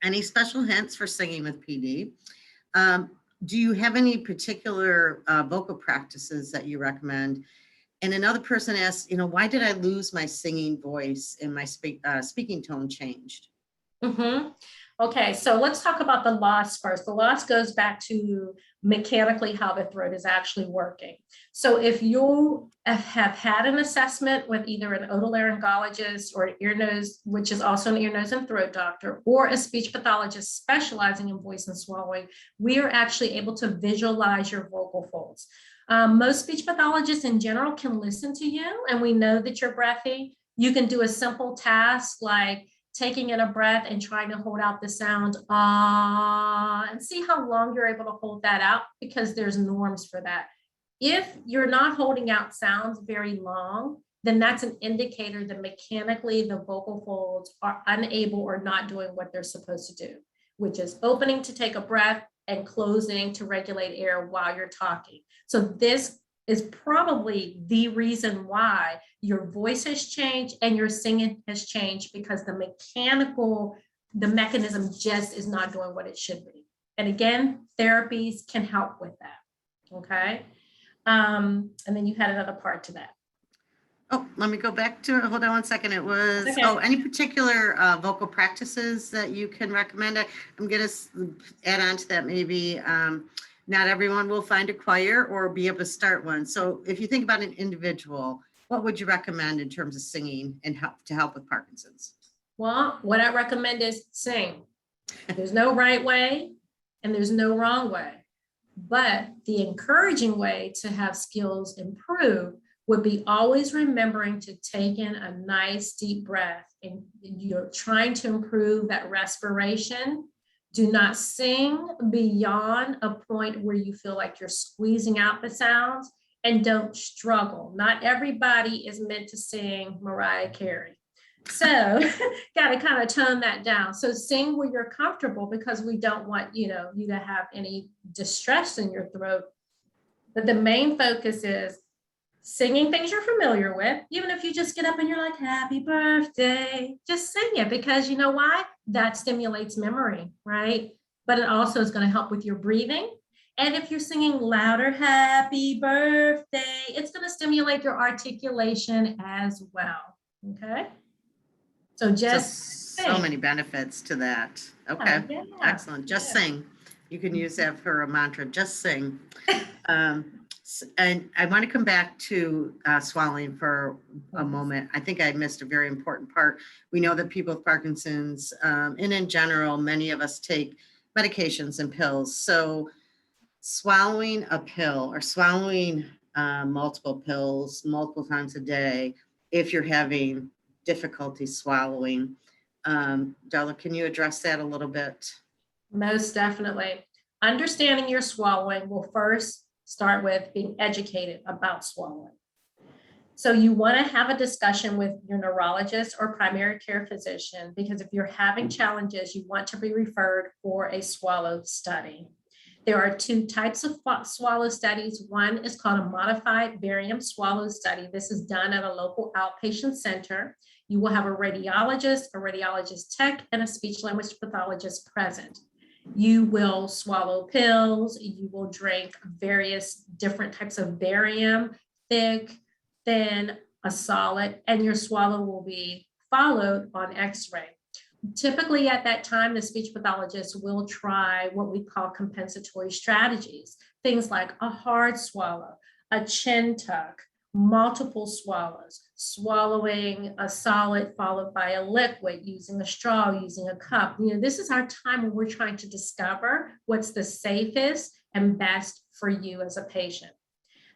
Any special hints for singing with PD? Do you have any particular vocal practices that you recommend? And another person asked, why did I lose my singing voice and my speaking tone changed? Mm-hmm. Okay, so let's talk about the loss first. The loss goes back to mechanically how the throat is actually working. So if you have had an assessment with either an otolaryngologist or an ear, nose, which is also an ear, nose, and throat doctor, or a speech pathologist specializing in voice and swallowing, we are actually able to visualize your vocal folds. Most speech pathologists in general can listen to you, and we know that you're breathy. You can do a simple task like taking in a breath and trying to hold out the sound ah, and see how long you're able to hold that out, because there's norms for that. If you're not holding out sounds very long, then that's an indicator that mechanically the vocal folds are unable or not doing what they're supposed to do, which is opening to take a breath and closing to regulate air while you're talking. So this is probably the reason why your voice has changed and your singing has changed, because the mechanism just is not doing what it should be. And again, therapies can help with that. Okay. And then you had another part to that. Oh, let me go back to it. Hold on one second. It was, Okay. any particular vocal practices that you can recommend? I'm going to add on to that. Maybe not everyone will find a choir or be able to start one. So if you think about an individual, what would you recommend in terms of singing and to help with Parkinson's? Well, what I recommend is sing. There's no right way and there's no wrong way. But the encouraging way to have skills improve would be always remembering to take in a nice deep breath. And you're trying to improve that respiration. Do not sing beyond a point where you feel like you're squeezing out the sounds, and don't struggle. Not everybody is meant to sing Mariah Carey. So got to kind of tone that down. So sing where you're comfortable, because we don't want, you to have any distress in your throat. But the main focus is singing things you're familiar with. Even if you just get up and you're like, happy birthday, just sing it, because you know why? That stimulates memory, right? But it also is going to help with your breathing. And if you're singing louder, happy birthday, it's going to stimulate your articulation as well. Okay. So just so many benefits to that. Okay. Yeah. Excellent. Just sing. You can use that for a mantra. Just sing. And I want to come back to swallowing for a moment. I think I missed a very important part. We know that people with Parkinson's, and in general, many of us take medications and pills. So swallowing a pill or swallowing multiple pills multiple times a day, if you're having difficulty swallowing, Darla, can you address that a little bit? Most definitely. Understanding your swallowing will first start with being educated about swallowing. So you want to have a discussion with your neurologist or primary care physician, because if you're having challenges, you want to be referred for a swallow study. There are two types of swallow studies. One is called a modified barium swallow study. This is done at a local outpatient center. You will have a radiologist tech, and a speech language pathologist present. You will swallow pills. You will drink various different types of barium, thick, thin, a solid, and your swallow will be followed on x-ray. Typically at that time, the speech pathologist will try what we call compensatory strategies, things like a hard swallow, a chin tuck, multiple swallows, swallowing a solid followed by a liquid, using a straw, using a cup. This is our time when we're trying to discover what's the safest and best for you as a patient.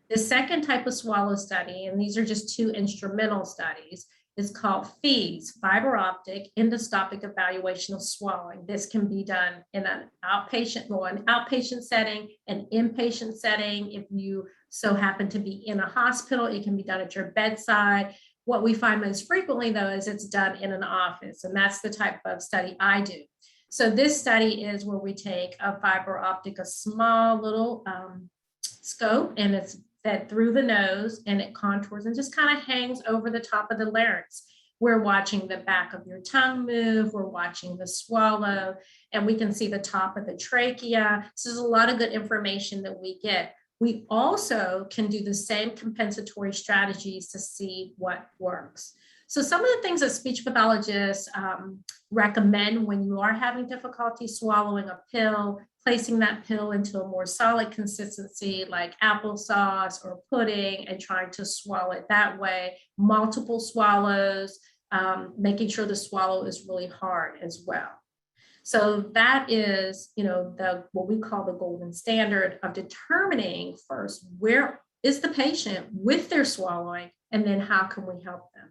The second type of swallow study, and these are just two instrumental studies, is called FEES, fiber optic endoscopic evaluation of swallowing. This can be done in an outpatient setting, an inpatient setting. If you so happen to be in a hospital, it can be done at your bedside. What we find most frequently, though, is it's done in an office, and that's the type of study I do. So this study is where we take a fiber optic, a small little scope, and it's fed through the nose, and it contours and just kind of hangs over the top of the larynx. We're watching the back of your tongue move, we're watching the swallow, and we can see the top of the trachea. So there's a lot of good information that we get. We also can do the same compensatory strategies to see what works. So some of the things that speech pathologists recommend when you are having difficulty swallowing a pill, placing that pill into a more solid consistency like applesauce or pudding and trying to swallow it that way, multiple swallows, making sure the swallow is really hard as well. So that is, what we call the golden standard of determining first, where is the patient with their swallowing, and then how can we help them?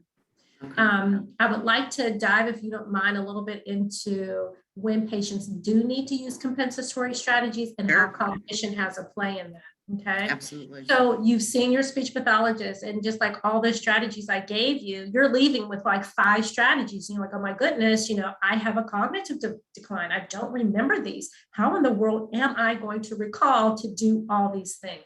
Okay. I would like to dive, if you don't mind, a little bit into when patients do need to use compensatory strategies and how cognition has a play in that. Okay. Absolutely. So you've seen your speech pathologist, and just like all the strategies I gave you, you're leaving with like 5 strategies. And you're like, oh my goodness, I have a cognitive decline. I don't remember these. How in the world am I going to recall to do all these things?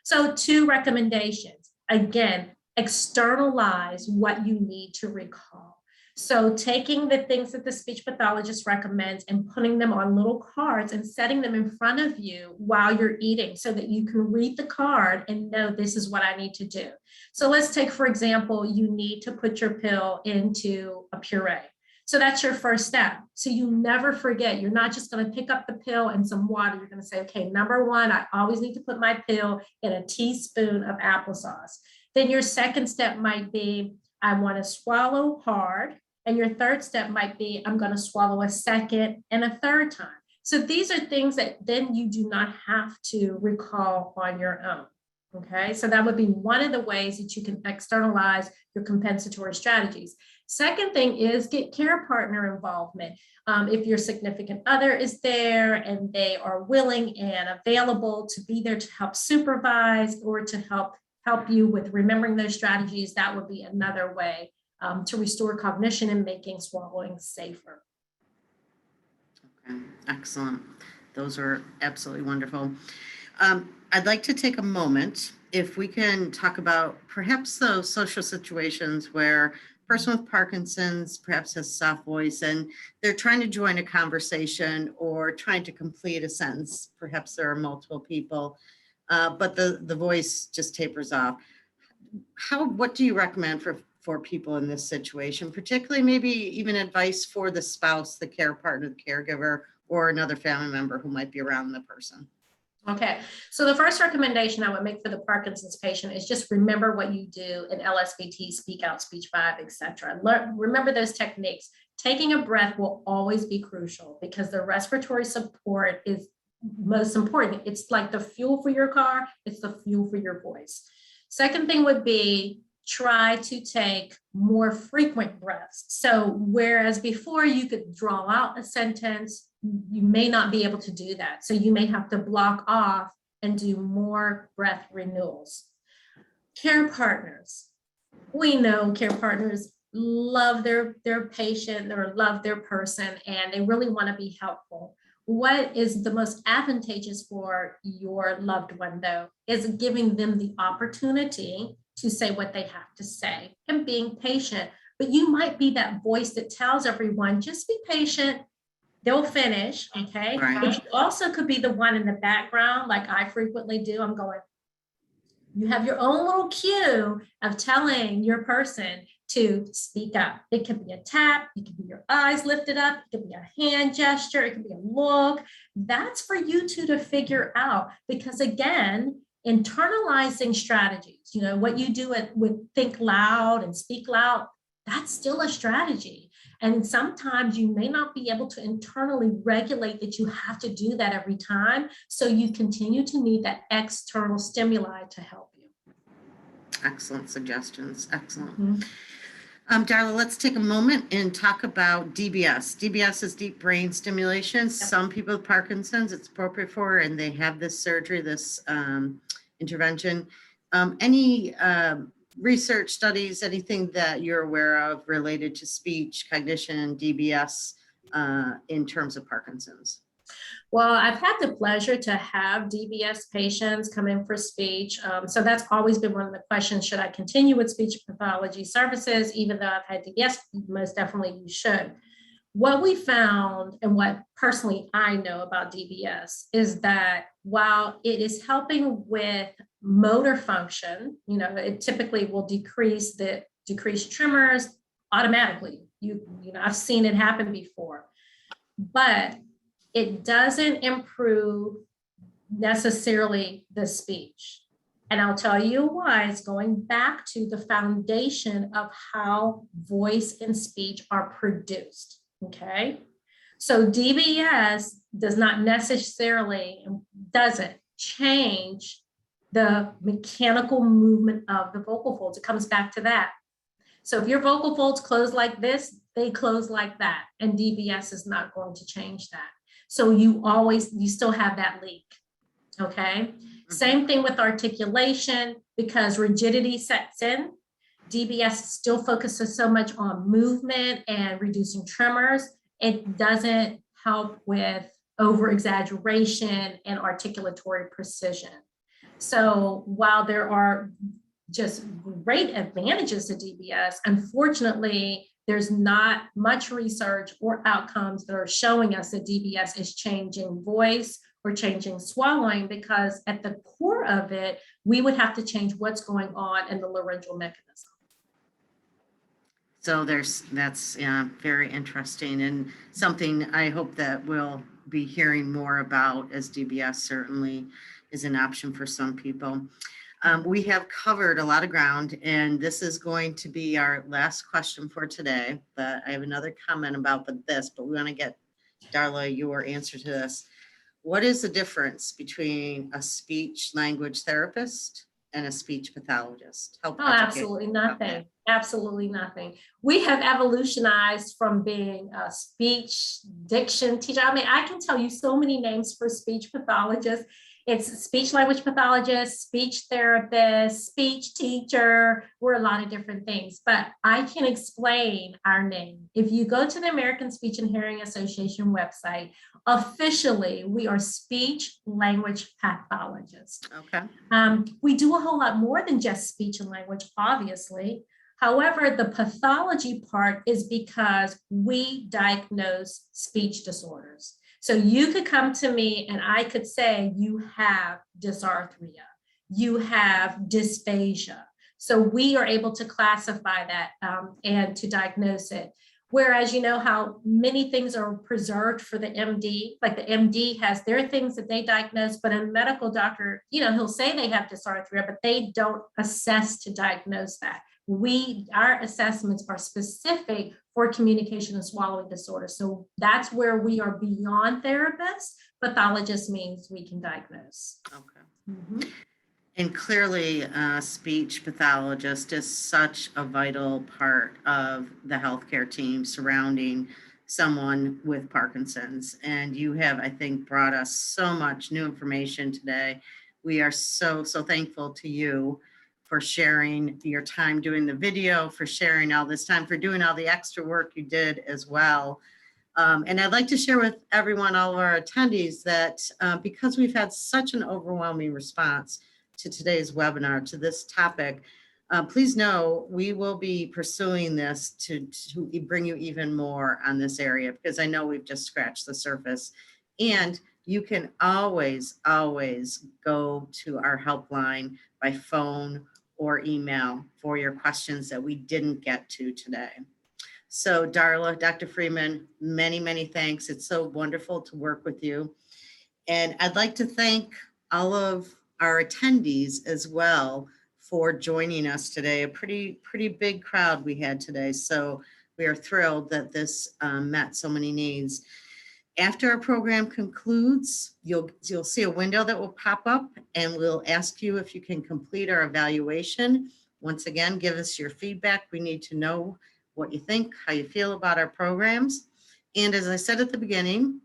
So 2 recommendations. Again, externalize what you need to recall. So taking the things that the speech pathologist recommends and putting them on little cards and setting them in front of you while you're eating so that you can read the card and know this is what I need to do. So let's take, for example, you need to put your pill into a puree. So that's your first step. So you never forget, you're not just going to pick up the pill and some water. You're going to say, okay, number 1, I always need to put my pill in a teaspoon of applesauce. Then your second step might be, I want to swallow hard. And your third step might be, I'm going to swallow a second and a third time. So these are things that then you do not have to recall on your own. Okay, so that would be one of the ways that you can externalize your compensatory strategies. Second thing is get care partner involvement. If your significant other is there and they are willing and available to be there to help supervise or to help you with remembering those strategies, that would be another way to restore cognition and making swallowing safer. Okay, excellent. Those are absolutely wonderful. I'd like to take a moment, if we can talk about perhaps those social situations where a person with Parkinson's perhaps has a soft voice and they're trying to join a conversation or trying to complete a sentence. Perhaps there are multiple people, but the voice just tapers off. What do you recommend for people in this situation, particularly maybe even advice for the spouse, the care partner, the caregiver, or another family member who might be around the person? Okay, so the first recommendation I would make for the Parkinson's patient is just remember what you do in LSVT, Speak Out, Speech 5, etc. Remember those techniques. Taking a breath will always be crucial because the respiratory support is most important. It's like the fuel for your car, it's the fuel for your voice. Second thing would be try to take more frequent breaths. So whereas before you could draw out a sentence, you may not be able to do that. So you may have to block off and do more breath renewals. Care partners. We know care partners love their patient or love their person, and they really want to be helpful. What is the most advantageous for your loved one, though, is giving them the opportunity to say what they have to say and being patient. But you might be that voice that tells everyone, just be patient, they'll finish, okay? Right. But you also could be the one in the background, like I frequently do. I'm going, you have your own little cue of telling your person to speak up. It could be a tap, it could be your eyes lifted up, it could be a hand gesture, it could be a look. That's for you two to figure out, because again, internalizing strategies, what you do with think loud and speak loud, that's still a strategy. And sometimes you may not be able to internally regulate that you have to do that every time. So you continue to need that external stimuli to help you. Excellent suggestions. Excellent. Mm-hmm. Darla, let's take a moment and talk about DBS. DBS is deep brain stimulation. Yep. Some people with Parkinson's it's appropriate for, and they have this surgery, this intervention. Any research studies, anything that you're aware of related to speech, cognition, DBS in terms of Parkinson's? Well, I've had the pleasure to have DBS patients come in for speech. So that's always been one of the questions. Should I continue with speech pathology services, even though I've had DBS? Most definitely you should. What we found, and what personally I know about DBS, is that while it is helping with motor function, it typically will decrease tremors automatically. I've seen it happen before, but it doesn't improve necessarily the speech. And I'll tell you why. It's going back to the foundation of how voice and speech are produced. Okay. So DBS does not necessarily, doesn't change the mechanical movement of the vocal folds. It comes back to that. So if your vocal folds close like this, they close like that. And DBS is not going to change that. So you still have that leak. Okay. Mm-hmm. Same thing with articulation, because rigidity sets in. DBS still focuses so much on movement and reducing tremors. It doesn't help with over-exaggeration and articulatory precision. So while there are just great advantages to DBS, unfortunately, there's not much research or outcomes that are showing us that DBS is changing voice or changing swallowing, because at the core of it, we would have to change what's going on in the laryngeal mechanism. So that's very interesting, and something I hope that we'll be hearing more about, as DBS certainly is an option for some people. We have covered a lot of ground, and this is going to be our last question for today, but I have another comment about this, but we want to get, Darla, your answer to this. What is the difference between a speech language therapist and a speech pathologist? Absolutely nothing. Absolutely nothing. We have evolutionized from being a speech diction teacher. I mean, I can tell you so many names for speech pathologists. It's speech language pathologist, speech therapist, speech teacher. We're a lot of different things, but I can explain our name. If you go to the American Speech and Hearing Association website, officially, we are speech language pathologists. Okay. We do a whole lot more than just speech and language, obviously. However, the pathology part is because we diagnose speech disorders. So you could come to me and I could say, you have dysarthria, you have dysphagia. So we are able to classify that and to diagnose it. Whereas, how many things are preserved for the MD, like the MD has their things that they diagnose, but a medical doctor, he'll say they have dysarthria, but they don't assess to diagnose that. Our assessments are specific for communication and swallowing disorder. So that's where we are beyond therapists. Pathologist means we can diagnose. Okay. Mm-hmm. And clearly, speech pathologist is such a vital part of the healthcare team surrounding someone with Parkinson's. And you have, I think, brought us so much new information today. We are so thankful to you for sharing your time doing the video, for sharing all this time, for doing all the extra work you did as well. And I'd like to share with everyone, all of our attendees, that because we've had such an overwhelming response to today's webinar, to this topic, please know we will be pursuing this to bring you even more on this area, because I know we've just scratched the surface. And you can always go to our helpline by phone or email for your questions that we didn't get to today. So Darla, Dr. Freeman, many thanks. It's so wonderful to work with you. And I'd like to thank all of our attendees as well for joining us today. A pretty big crowd we had today. So we are thrilled that this met so many needs. After our program concludes, you'll see a window that will pop up, and we'll ask you if you can complete our evaluation. Once again, give us your feedback. We need to know what you think, how you feel about our programs. And as I said at the beginning,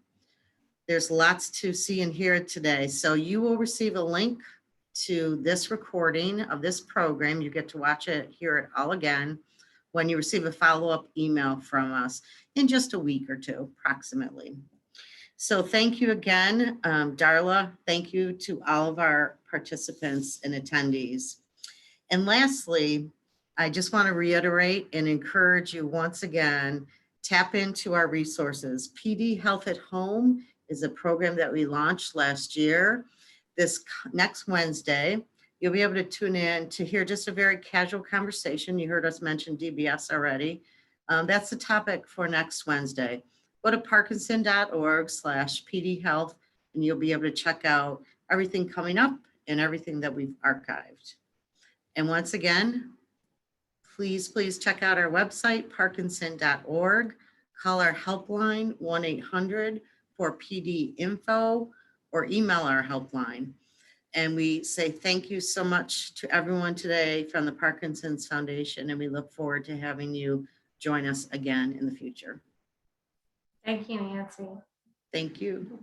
there's lots to see and hear today. So you will receive a link to this recording of this program. You get to watch it, hear it all again when you receive a follow-up email from us in just a week or two, approximately. So thank you again, Darla. Thank you to all of our participants and attendees. And lastly, I just want to reiterate and encourage you once again, tap into our resources. PD Health at Home is a program that we launched last year. This next Wednesday, you'll be able to tune in to hear just a very casual conversation. You heard us mention DBS already. That's the topic for next Wednesday. Go to parkinson.org/PD Health, and you'll be able to check out everything coming up and everything that we've archived. And once again, please check out our website, parkinson.org. Call our helpline, 1-800-4PD-INFO, or email our helpline. And we say thank you so much to everyone today from the Parkinson's Foundation, and we look forward to having you join us again in the future. Thank you, Nancy. Thank you.